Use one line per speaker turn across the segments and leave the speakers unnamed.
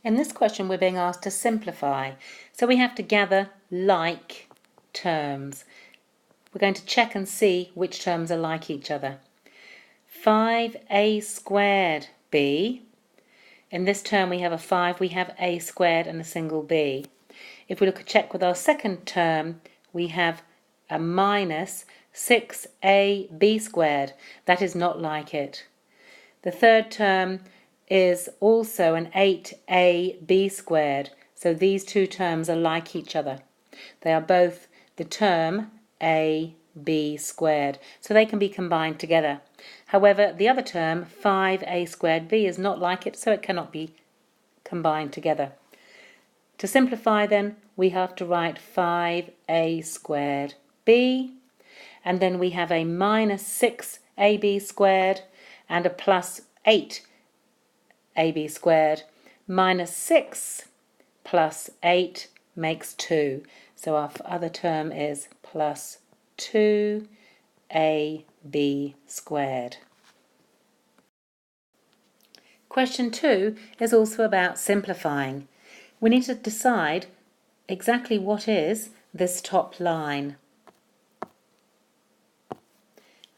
In this question we're being asked to simplify, so we have to gather like terms. We're going to check and see which terms are like each other. 5a squared b. In this term we have a 5, we have a squared and a single b. If we look at check with our second term, we have a minus 6ab squared. That is not like it. The third term is also an 8ab squared. So these two terms are like each other. They are both the term ab squared. So they can be combined together. However, the other term, 5a squared b, is not like it, so it cannot be combined together. To simplify then, we have to write 5a squared b, and then we have a minus 6ab squared and a plus 8ab squared. Minus 6 plus 8 makes 2. So our other term is plus 2ab squared. Question 2 is also about simplifying. We need to decide exactly what is this top line.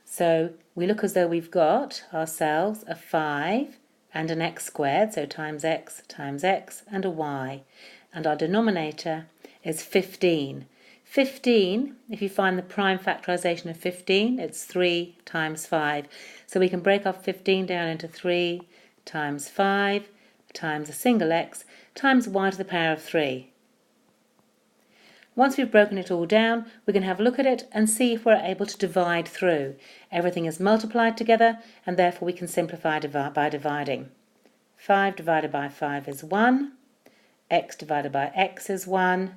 So we look as though we've got ourselves a 5 and an x squared, so times x, and a y. And our denominator is 15. 15, if you find the prime factorisation of 15, it's 3 times 5. So we can break off 15 down into 3 times 5 times a single x times y to the power of 3. Once we've broken it all down, we can have a look at it and see if we're able to divide through. Everything is multiplied together, and therefore we can simplify by dividing. 5 divided by 5 is 1, x divided by x is 1,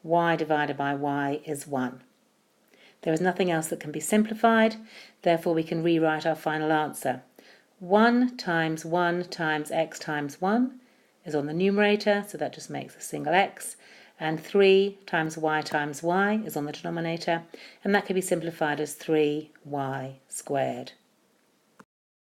y divided by y is 1. There is nothing else that can be simplified, therefore we can rewrite our final answer. 1 times x times 1 is on the numerator, so that just makes a single x, and 3 times y is on the denominator, and that can be simplified as 3y squared.